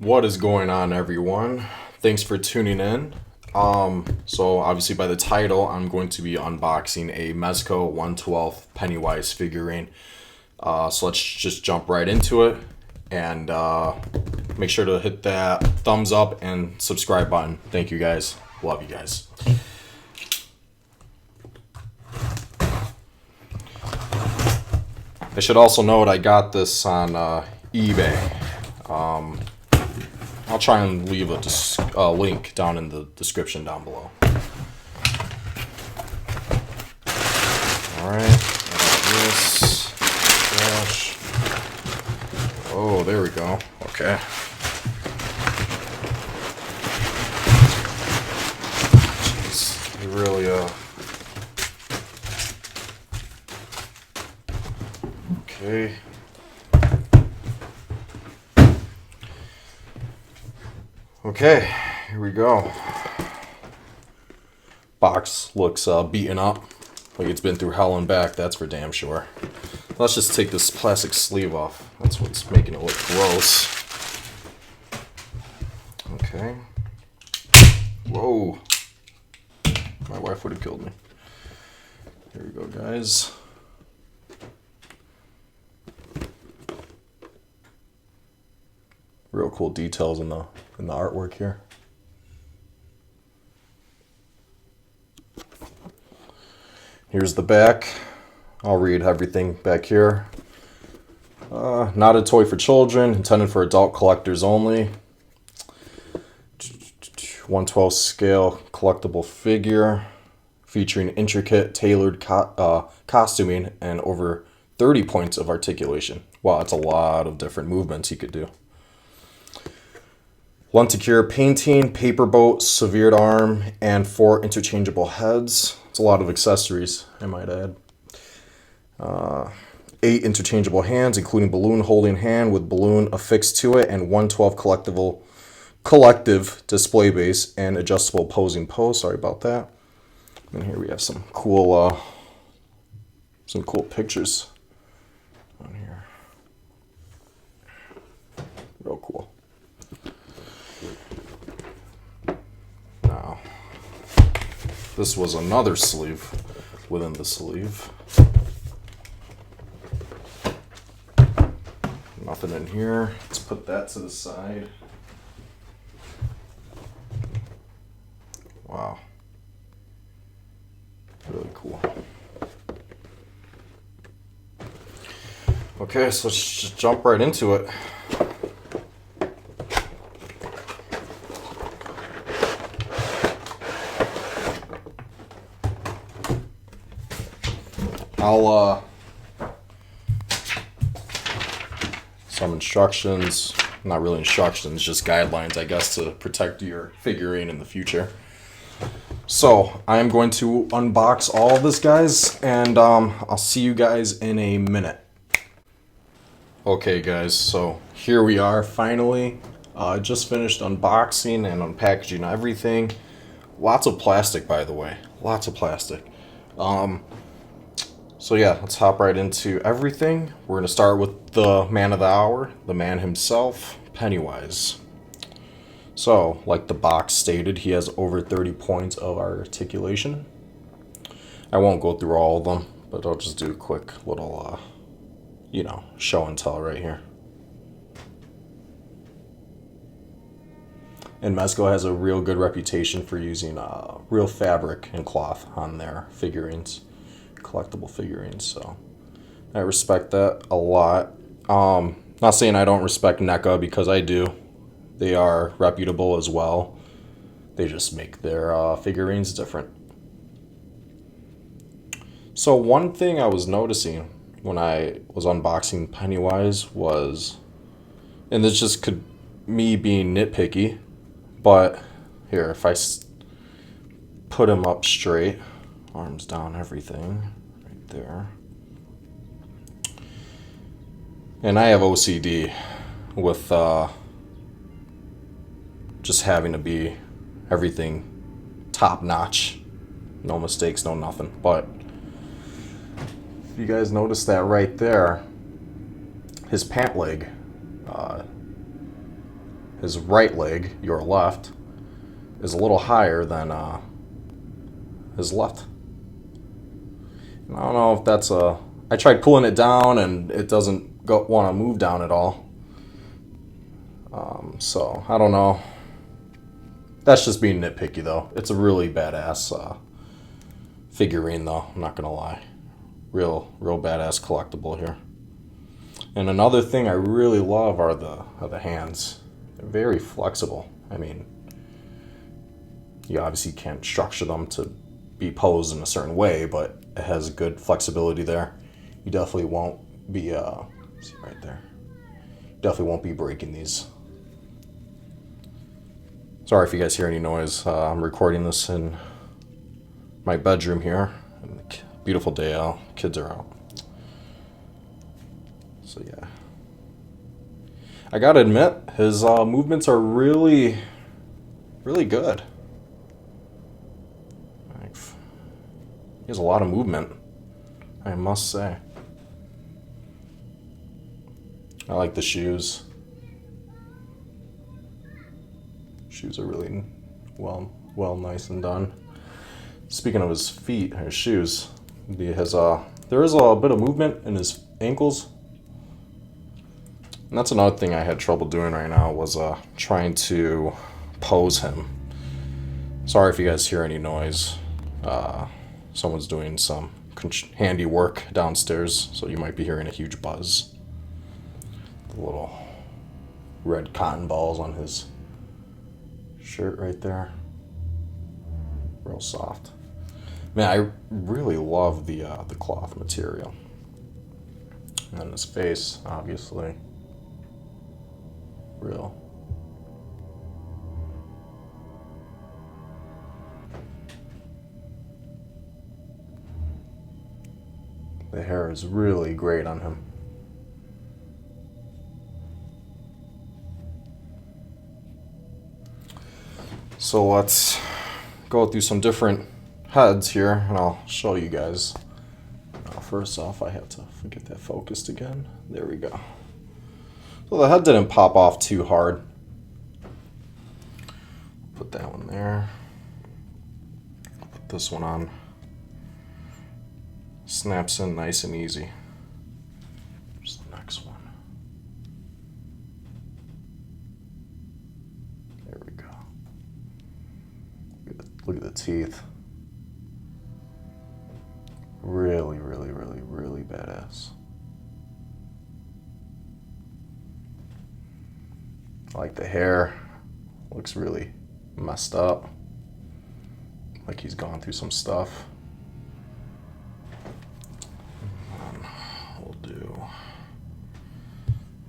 What is going on, everyone? Thanks for tuning in. So obviously by the title, I'm going to be unboxing a Mezco 1/12 Pennywise figurine. So let's just jump right into it, and make sure to hit that thumbs up and subscribe button. Thank you guys. Love you guys. I should also note I got this on eBay. I'll try and leave a link down in the description down below. Alright, this. Gosh. Oh, there we go. Okay. Jeez, they really, okay. Okay, here we go. Box looks beaten up, like it's been through hell and back, that's for damn sure. Let's just take this plastic sleeve off. That's what's making it look gross. Okay. Whoa. My wife would have killed me. Here we go, guys. Real cool details in the artwork here. Here's the back. I'll read everything back here. Not a toy for children, intended for adult collectors only. 1/12 scale collectible figure featuring intricate tailored costuming and over 30 points of articulation. Wow, that's a lot of different movements you could do. Lenticure painting, paper boat, severed arm, and 4 interchangeable heads. It's a lot of accessories, I might add. 8 interchangeable hands, including balloon holding hand with balloon affixed to it, and 1/12 collective display base and adjustable posing pose. Sorry about that. And here we have some cool pictures on here. Real cool. Now, this was another sleeve within the sleeve. Nothing in here. Let's put that to the side. Wow. Really cool. Okay, so let's just jump right into it. I'll some instructions, not really instructions, just guidelines, I guess, to protect your figurine in the future. So I'm going to unbox all of this, guys, and I'll see you guys in a minute. Okay, guys, so here we are finally. Just finished unboxing and unpackaging everything. Lots of plastic, by the way. Lots of plastic. So yeah, let's hop right into everything. We're going to start with the man of the hour, the man himself, Pennywise. So, like the box stated, he has over 30 points of articulation. I won't go through all of them, but I'll just do a quick little, show and tell right here. And Mezco has a real good reputation for using real fabric and cloth on their figurines. Collectible figurines, so I respect that a lot. Not saying I don't respect NECA, because I do. They are reputable as well. They just make their figurines different. So one thing I was noticing when I was unboxing Pennywise was, and this just could me being nitpicky, but here, if I put him up straight, arms down, everything right there. And I have OCD with just having to be everything top notch, no mistakes, no nothing. But if you guys notice that right there, his pant leg his right leg, your left, is a little higher than his left. And I don't know if that's a... I tried pulling it down and it doesn't want to move down at all. So, I don't know. That's just being nitpicky, though. It's a really badass figurine, though. I'm not going to lie. Real badass collectible here. And another thing I really love are the hands. They're very flexible. I mean, you obviously can't structure them to be posed in a certain way, but it has good flexibility there. You definitely won't be, see right there. Definitely won't be breaking these. Sorry if you guys hear any noise. I'm recording this in my bedroom here. Beautiful day out. Kids are out. So yeah. I gotta admit, his movements are really good. He has a lot of movement, I must say. I like the shoes. Shoes are really well nice and done. Speaking of his feet, his shoes, there is a bit of movement in his ankles. And that's another thing I had trouble doing right now, was trying to pose him. Sorry if you guys hear any noise. Someone's doing some handiwork downstairs, so you might be hearing a huge buzz. The little red cotton balls on his shirt right there. Real soft. Man, I really love the cloth material. And then his face, obviously. Real. The hair is really great on him. So let's go through some different heads here, and I'll show you guys. First off, I have to get that focused again. There we go. So the head didn't pop off too hard. Put that one there. Put this one on. Snaps in nice and easy. Here's the next one. There we go. Look at the teeth. Really badass. I like the hair. Looks really messed up. Like he's gone through some stuff. We'll do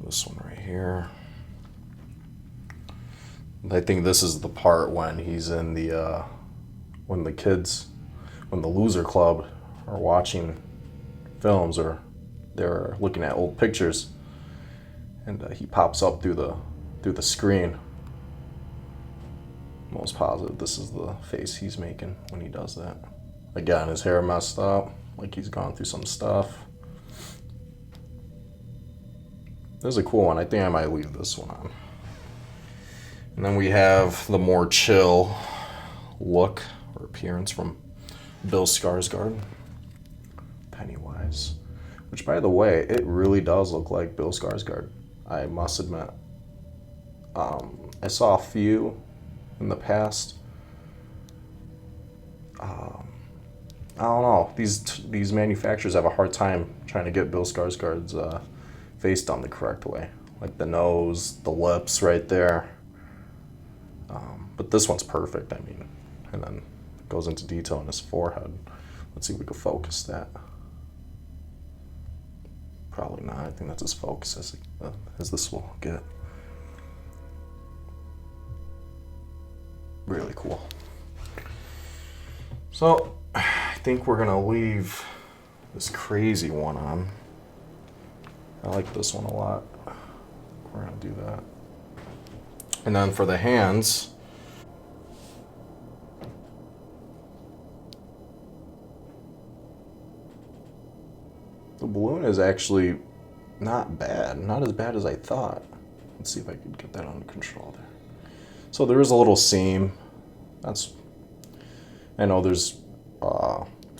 this one right here. I think this is the part when he's in the when the loser club are watching films, or they're looking at old pictures, and he pops up through the screen. Most positive this is the face he's making when he does that. Again, his hair messed up, like he's gone through some stuff. This is a cool one. I think I might leave this one on. And then we have the more chill look or appearance from Bill Skarsgård, Pennywise. Which, by the way, it really does look like Bill Skarsgård, I must admit. I saw a few in the past. I don't know. These manufacturers have a hard time trying to get Bill Skarsgård's face done the correct way. Like the nose, the lips right there. But this one's perfect, I mean. And then it goes into detail in his forehead. Let's see if we can focus that. Probably not. I think that's as focused as this will get. Really cool. So, I think we're gonna leave this crazy one on. I like this one a lot. We're gonna do that. And then for the hands, the balloon is actually not bad. Not as bad as I thought. Let's see if I can get that under control there. So there is a little seam. I know there's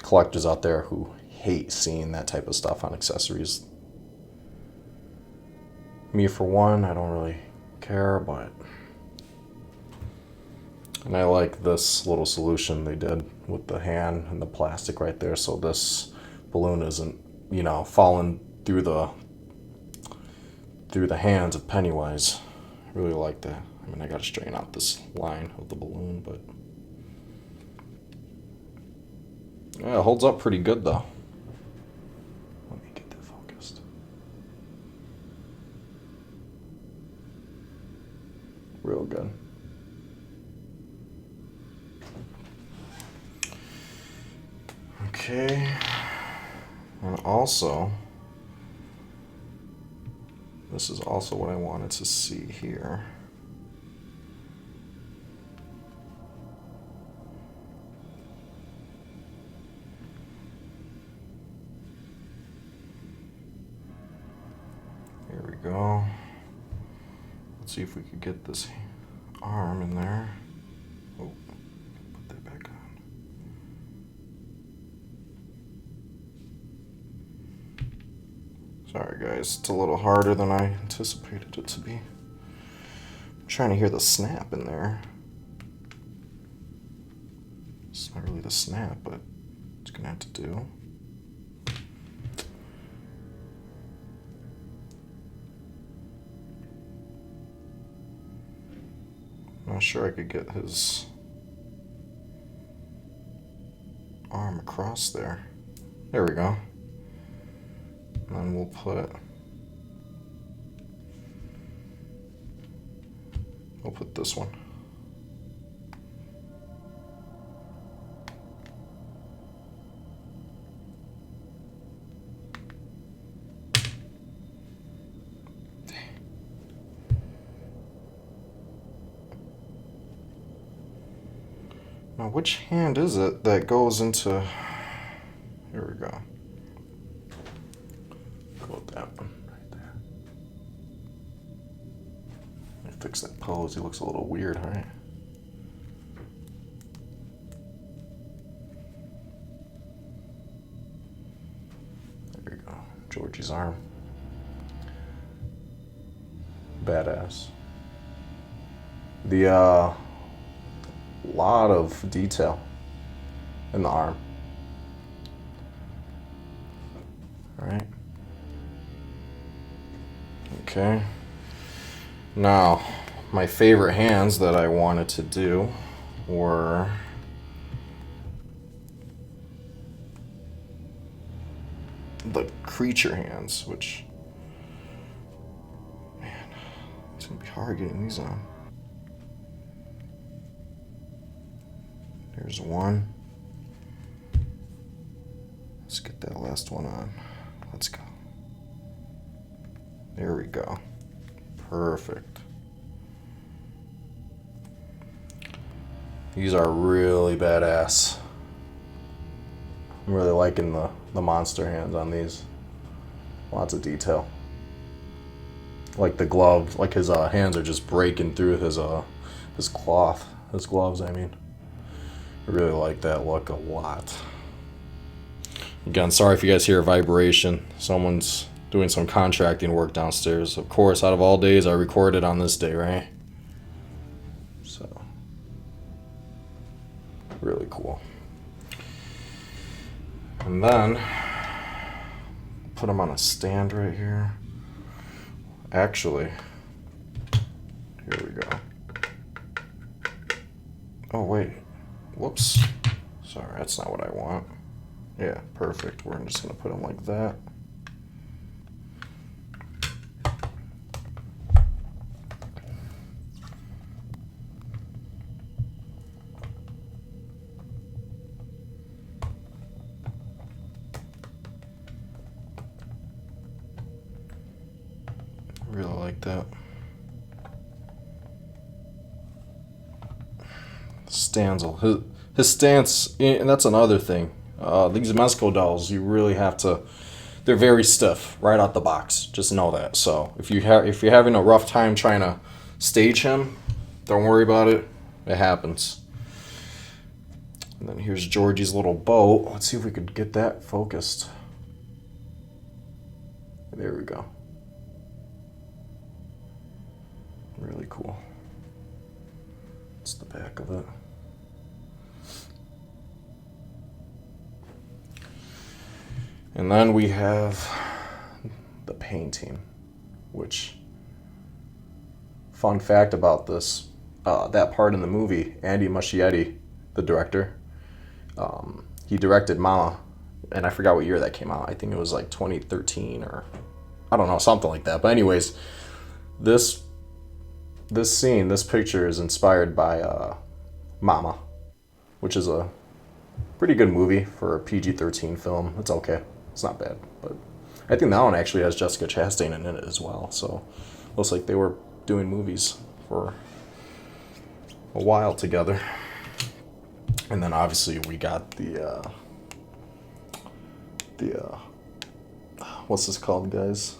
collectors out there who hate seeing that type of stuff on accessories. Me, for one, I don't really care, but... And I like this little solution they did with the hand and the plastic right there, so this balloon isn't, you know, falling through the hands of Pennywise. I really like that. I mean, I gotta straighten out this line of the balloon, but... Yeah, it holds up pretty good, though. Let me get that focused. Real good. Okay. And also, this is also what I wanted to see here. Here we go. Let's see if we could get this arm in there. Oh, put that back on. Sorry guys, it's a little harder than I anticipated it to be. I'm trying to hear the snap in there. It's not really the snap, but it's gonna have to do. I'm not sure I could get his arm across there. There we go. And then we'll put this one. Now, which hand is it that goes into... Here we go. Go with that one right there. Let me fix that pose. He looks a little weird, right? There we go. Georgie's arm. Badass. The, lot of detail in the arm. All right. Okay. Now, my favorite hands that I wanted to do were the creature hands, which, man, it's gonna be hard getting these on. Here's one. Let's get that last one on. Let's go. There we go. Perfect. These are really badass. I'm really liking the monster hands on these. Lots of detail. Like the glove, like his hands are just breaking through his cloth, his gloves, I mean. I really like that look a lot. Again, sorry if you guys hear a vibration. Someone's doing some contracting work downstairs. Of course, out of all days, I recorded on this day, right? So, really cool. And then, put them on a stand right here. Actually, here we go. Oh, wait. Whoops. Sorry, that's not what I want. Yeah, perfect. We're just going to put them like that. I really like that. Stands, his stance, and that's another thing. These Mezco dolls, you really have to, they're very stiff right out the box. Just know that. So if you're having a rough time trying to stage him, don't worry about it. It happens. And then here's Georgie's little boat. Let's see if we could get that focused. There we go. Really cool. That's the back of it. And then we have the painting, which, fun fact about this, that part in the movie, Andy Muschietti, the director, he directed Mama, and I forgot what year that came out. I think it was like 2013 or I don't know, something like that. But anyways, this scene, this picture is inspired by Mama, which is a pretty good movie for a PG-13 film. It's okay. It's not bad. But I think that one actually has Jessica Chastain in it as well. So looks like they were doing movies for a while together. And then obviously we got the what's this called, guys?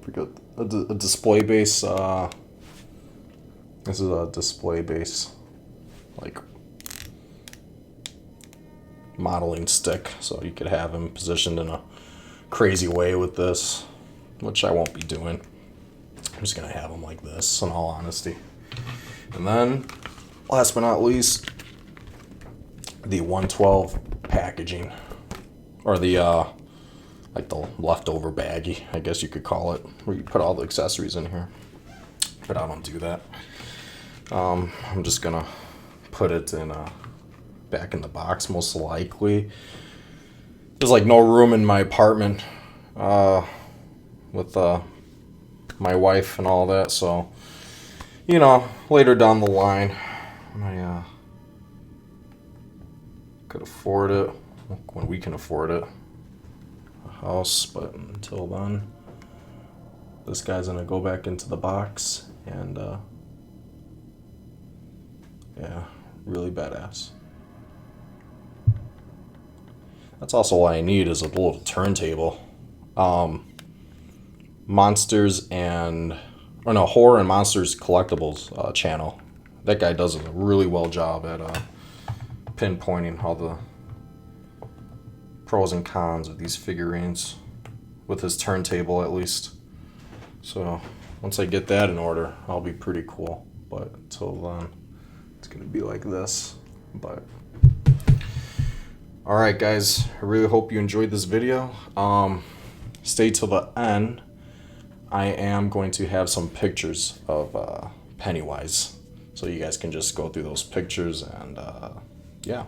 Forget a display base. This is a display base, like modeling stick, so you could have him positioned in a crazy way with this, which I won't be doing. I'm just gonna have him like this, in all honesty. And then, last but not least, the 112 packaging, or the like the leftover baggie, I guess you could call it, where you put all the accessories in here. But I don't do that. I'm just gonna put it in back in the box, most likely. There's like no room in my apartment with my wife and all that, so you know, later down the line, I could afford it when we can afford it, a house. But until then, this guy's gonna go back into the box, and yeah, really badass. That's also what I need, is a little turntable. Monsters and Horror and Monsters Collectibles channel. That guy does a really well job at pinpointing all the pros and cons of these figurines, with his turntable at least. So once I get that in order, I'll be pretty cool. But until then, it's gonna be like this. But alright guys, I really hope you enjoyed this video. Stay till the end. I am going to have some pictures of Pennywise, so you guys can just go through those pictures, and yeah.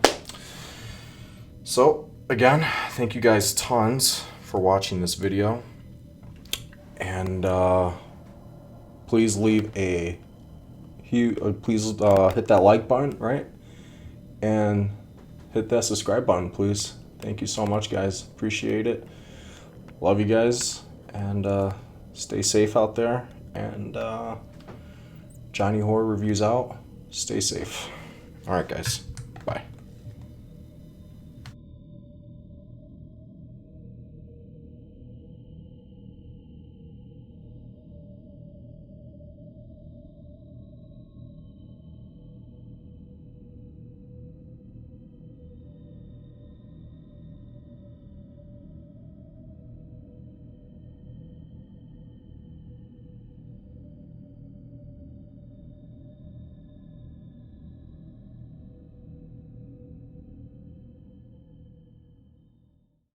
So again, thank you guys tons for watching this video, and please leave a please hit that like button, right, and hit that subscribe button, please. Thank you so much, guys. Appreciate it. Love you guys, and stay safe out there. And Johnny Horror Reviews out. Stay safe. All right, guys.